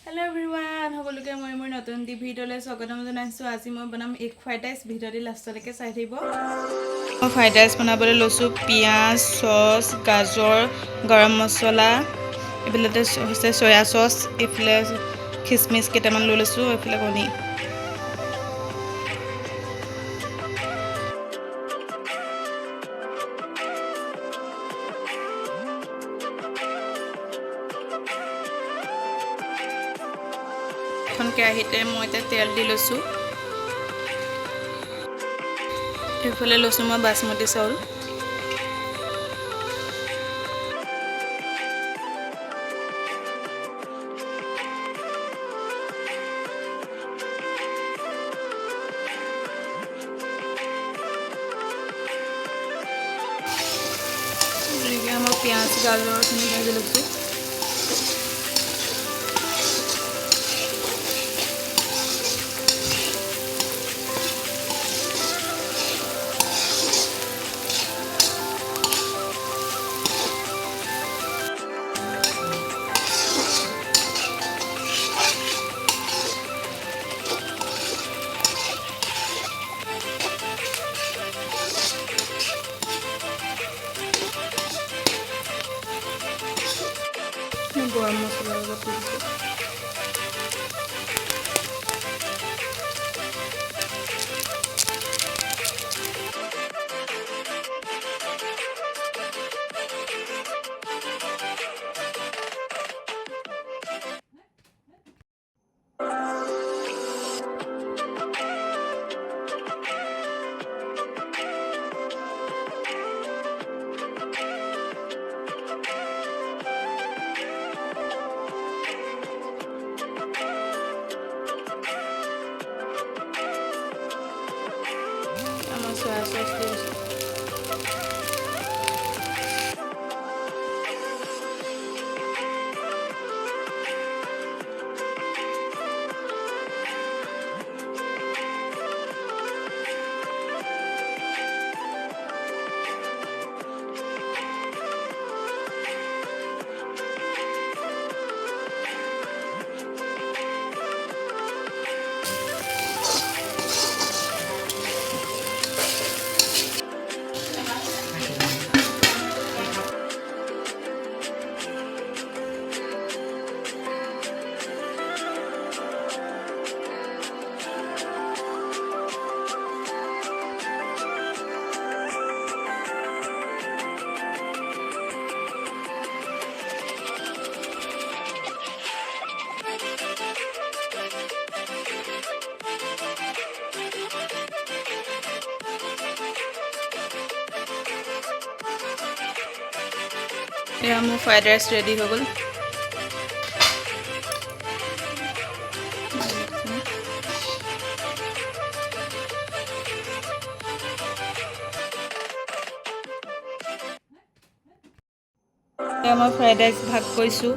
Hello everyone, সকলোকে মই মোৰ নতুন ভিডিঅ'লৈ স্বাগতম জনাইছো। আজি মই বনাম এগ ফ্ৰাইড ৰাইচ। ভিডিঅ'টি লাষ্টলৈকে চাই থাকিব। মই ফ্ৰাইড ৰাইচ বনাবলৈ লৈছো পিয়াজ, সস, গাজৰ, গৰম মছলা, এফালে হৈছে সয়া সস, এফালে খিচমিচ কেইটামান লৈ লৈছো, এফালে কণী। এখন কেৰাহীতে মই তেল দি লৈছো। এফালে লৈছো মই বাসমতি চাউল। মই পিয়াজ গাজৰখিনি ভাজি লৈছো। গৰম মছলা অলপ দিছো। Soya sauce দিয়েছি। এয়া মোৰ ফ্ৰাইড ৰাইচ ৰেডি হৈ গ'ল। এয়া মই ফ্ৰাইড ৰাইচ ভাগ কৰিছোঁ।